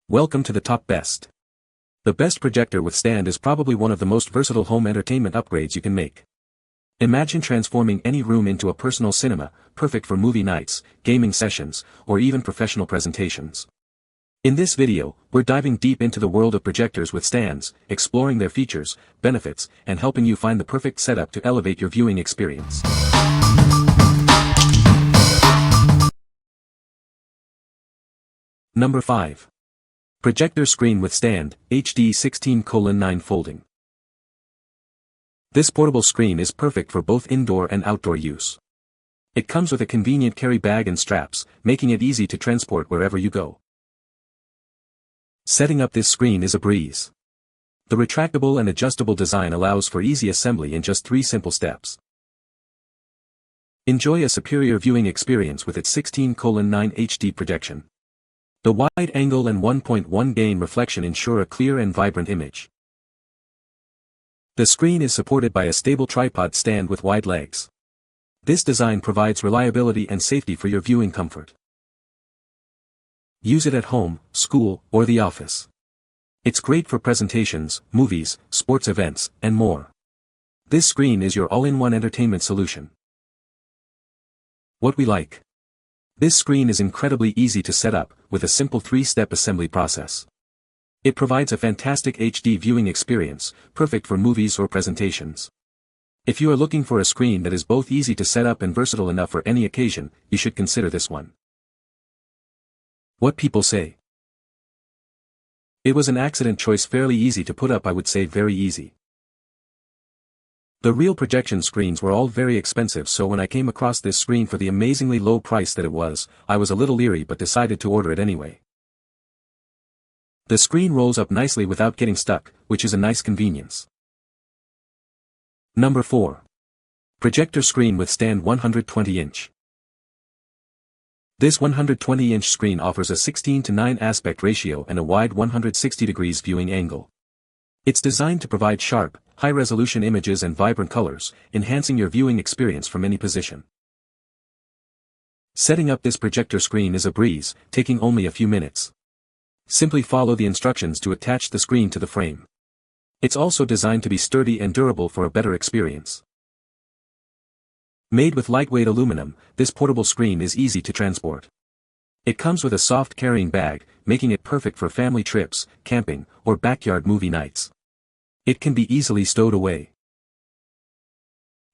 Welcome to the top best. The best projector with stand is probably one of the most versatile home entertainment upgrades you can make. Imagine transforming any room into a personal cinema, perfect for movie nights, gaming sessions, or even professional presentations. In this video, we're diving deep into the world of projectors with stands, exploring their features, benefits, and helping you find the perfect setup to elevate your viewing experience. Number 5. Projector Screen with Stand, HD 16:9 Folding. This portable screen is perfect for both indoor and outdoor use. It comes with a convenient carry bag and straps, making it easy to transport wherever you go. Setting up this screen is a breeze. The retractable and adjustable design allows for easy assembly in just 3 simple steps. Enjoy a superior viewing experience with its 16:9 HD projection. The wide angle and 1.1 gain reflection ensure a clear and vibrant image. The screen is supported by a stable tripod stand with wide legs. This design provides reliability and safety for your viewing comfort. Use it at home, school, or the office. It's great for presentations, movies, sports events, and more. This screen is your all-in-one entertainment solution. What we like. This screen is incredibly easy to set up, with a simple 3-step assembly process. It provides a fantastic HD viewing experience, perfect for movies or presentations. If you are looking for a screen that is both easy to set up and versatile enough for any occasion, you should consider this one. What people say. It was an accident choice, fairly easy to put up, I would say very easy. The real projection screens were all very expensive, so when I came across this screen for the amazingly low price that it was, I was a little leery but decided to order it anyway. The screen rolls up nicely without getting stuck, which is a nice convenience. Number 4. Projector Screen with Stand 120-inch. This 120-inch screen offers a 16:9 aspect ratio and a wide 160 degrees viewing angle. It's designed to provide sharp, high-resolution images and vibrant colors, enhancing your viewing experience from any position. Setting up this projector screen is a breeze, taking only a few minutes. Simply follow the instructions to attach the screen to the frame. It's also designed to be sturdy and durable for a better experience. Made with lightweight aluminum, this portable screen is easy to transport. It comes with a soft carrying bag, making it perfect for family trips, camping, or backyard movie nights. It can be easily stowed away.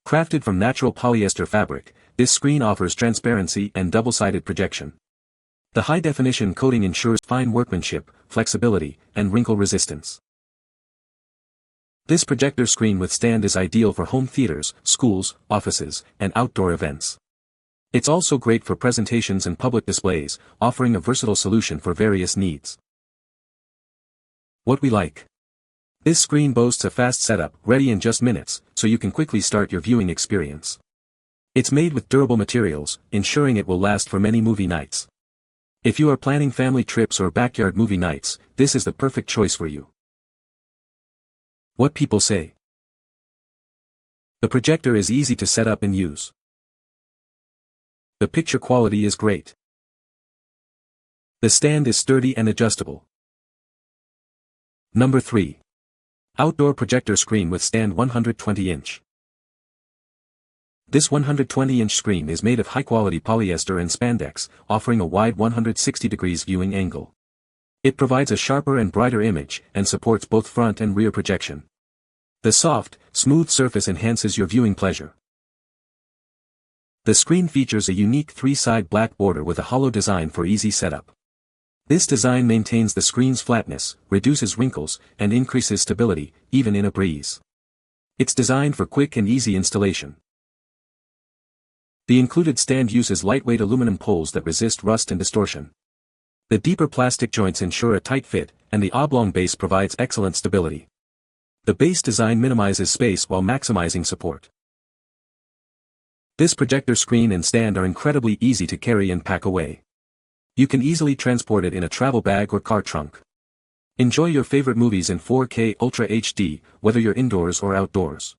Crafted from natural polyester fabric, this screen offers transparency and double-sided projection. The high-definition coating ensures fine workmanship, flexibility, and wrinkle resistance. This projector screen with stand is ideal for home theaters, schools, offices, and outdoor events. It's also great for presentations and public displays, offering a versatile solution for various needs. What we like. This screen boasts a fast setup, ready in just minutes, so you can quickly start your viewing experience. It's made with durable materials, ensuring it will last for many movie nights. If you are planning family trips or backyard movie nights, this is the perfect choice for you. What people say. The projector is easy to set up and use. The picture quality is great. The stand is sturdy and adjustable. Number 3. Outdoor Projector Screen with Stand 120-inch. This 120-inch screen is made of high-quality polyester and spandex, offering a wide 160 degrees viewing angle. It provides a sharper and brighter image, and supports both front and rear projection. The soft, smooth surface enhances your viewing pleasure. The screen features a unique 3-side black border with a hollow design for easy setup. This design maintains the screen's flatness, reduces wrinkles, and increases stability, even in a breeze. It's designed for quick and easy installation. The included stand uses lightweight aluminum poles that resist rust and distortion. The deeper plastic joints ensure a tight fit, and the oblong base provides excellent stability. The base design minimizes space while maximizing support. This projector screen and stand are incredibly easy to carry and pack away. You can easily transport it in a travel bag or car trunk. Enjoy your favorite movies in 4K Ultra HD, whether you're indoors or outdoors.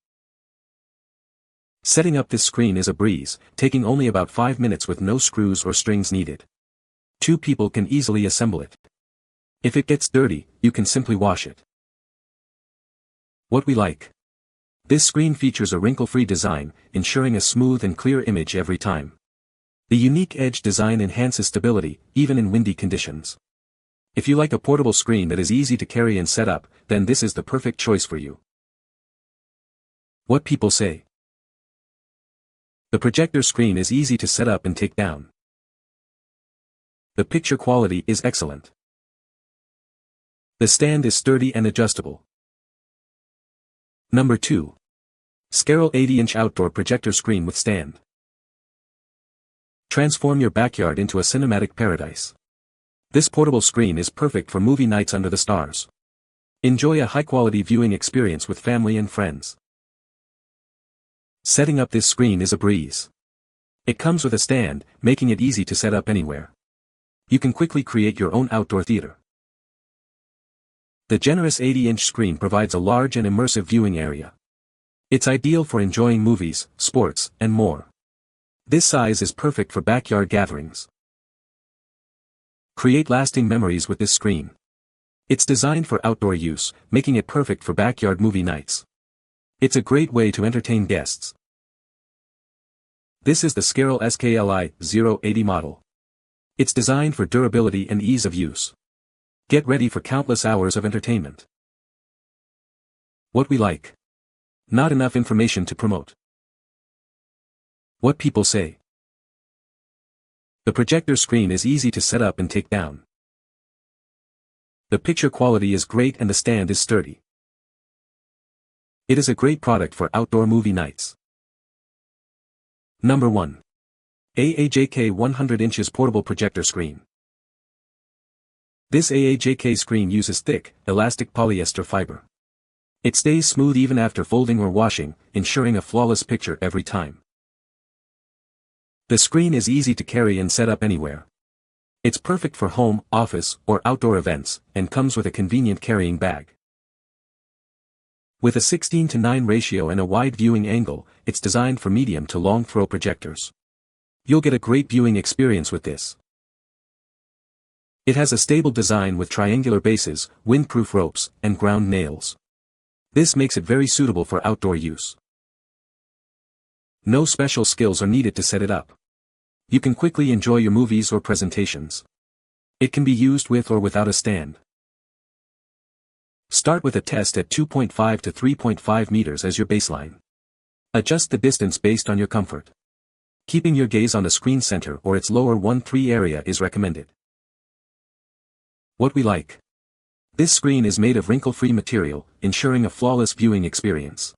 Setting up this screen is a breeze, taking only about 5 minutes with no screws or strings needed. 2 people can easily assemble it. If it gets dirty, you can simply wash it. What we like. This screen features a wrinkle-free design, ensuring a smooth and clear image every time. The unique edge design enhances stability, even in windy conditions. If you like a portable screen that is easy to carry and set up, then this is the perfect choice for you. What people say. The projector screen is easy to set up and take down. The picture quality is excellent. The stand is sturdy and adjustable. Number 2. SKERELL 80-inch outdoor projector screen with stand. Transform your backyard into a cinematic paradise. This portable screen is perfect for movie nights under the stars. Enjoy a high-quality viewing experience with family and friends. Setting up this screen is a breeze. It comes with a stand, making it easy to set up anywhere. You can quickly create your own outdoor theater. The generous 80-inch screen provides a large and immersive viewing area. It's ideal for enjoying movies, sports, and more. This size is perfect for backyard gatherings. Create lasting memories with this screen. It's designed for outdoor use, making it perfect for backyard movie nights. It's a great way to entertain guests. This is the SKERELL SKERELL 080 model. It's designed for durability and ease of use. Get ready for countless hours of entertainment. What we like. Not enough information to promote. What people say. The projector screen is easy to set up and take down. The picture quality is great and the stand is sturdy. It is a great product for outdoor movie nights. Number 1. AAJK 100 inches portable projector screen. This AAJK screen uses thick, elastic polyester fiber. It stays smooth even after folding or washing, ensuring a flawless picture every time. The screen is easy to carry and set up anywhere. It's perfect for home, office, or outdoor events, and comes with a convenient carrying bag. With a 16:9 ratio and a wide viewing angle, it's designed for medium to long throw projectors. You'll get a great viewing experience with this. It has a stable design with triangular bases, windproof ropes, and ground nails. This makes it very suitable for outdoor use. No special skills are needed to set it up. You can quickly enjoy your movies or presentations. It can be used with or without a stand. Start with a test at 2.5 to 3.5 meters as your baseline. Adjust the distance based on your comfort. Keeping your gaze on the screen center or its lower 1/3 area is recommended. What we like. This screen is made of wrinkle-free material, ensuring a flawless viewing experience.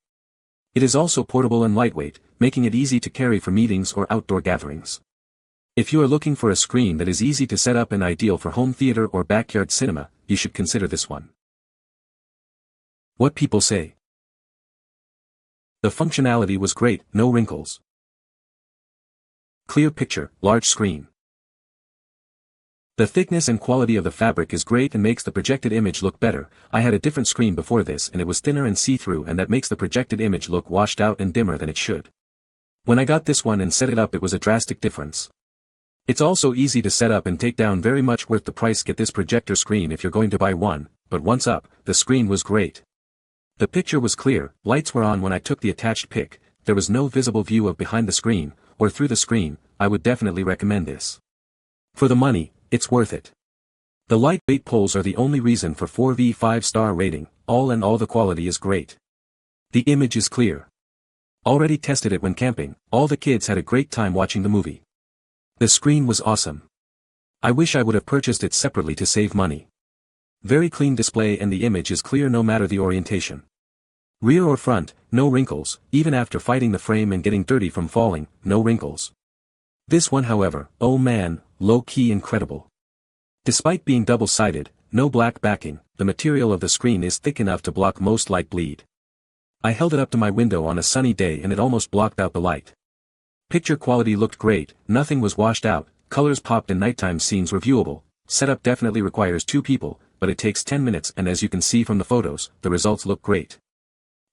It is also portable and lightweight, making it easy to carry for meetings or outdoor gatherings. If you are looking for a screen that is easy to set up and ideal for home theater or backyard cinema, you should consider this one. What people say. The functionality was great, no wrinkles. Clear picture, large screen. The thickness and quality of the fabric is great and makes the projected image look better. I had a different screen before this and it was thinner and see-through, and that makes the projected image look washed out and dimmer than it should. When I got this one and set it up, it was a drastic difference. It's also easy to set up and take down, very much worth the price. Get this projector screen if you're going to buy one, but once up, the screen was great. The picture was clear, lights were on when I took the attached pic, there was no visible view of behind the screen, or through the screen. I would definitely recommend this. For the money, it's worth it. The lightweight poles are the only reason for 4V 5-star rating. All in all, the quality is great. The image is clear. Already tested it when camping, all the kids had a great time watching the movie. The screen was awesome. I wish I would have purchased it separately to save money. Very clean display and the image is clear no matter the orientation. Rear or front, no wrinkles, even after fighting the frame and getting dirty from falling, no wrinkles. This one, however, oh man, low-key incredible. Despite being double-sided, no black backing, the material of the screen is thick enough to block most light bleed. I held it up to my window on a sunny day and it almost blocked out the light. Picture quality looked great, nothing was washed out, colors popped and nighttime scenes were viewable. Setup definitely requires 2 people, but it takes 10 minutes, and as you can see from the photos, the results look great.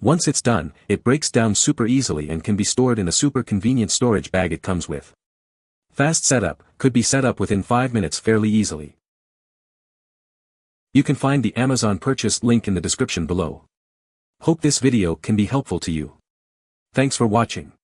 Once it's done, it breaks down super easily and can be stored in a super convenient storage bag it comes with. Fast setup, could be set up within 5 minutes fairly easily. You can find the Amazon purchase link in the description below. Hope this video can be helpful to you. Thanks for watching.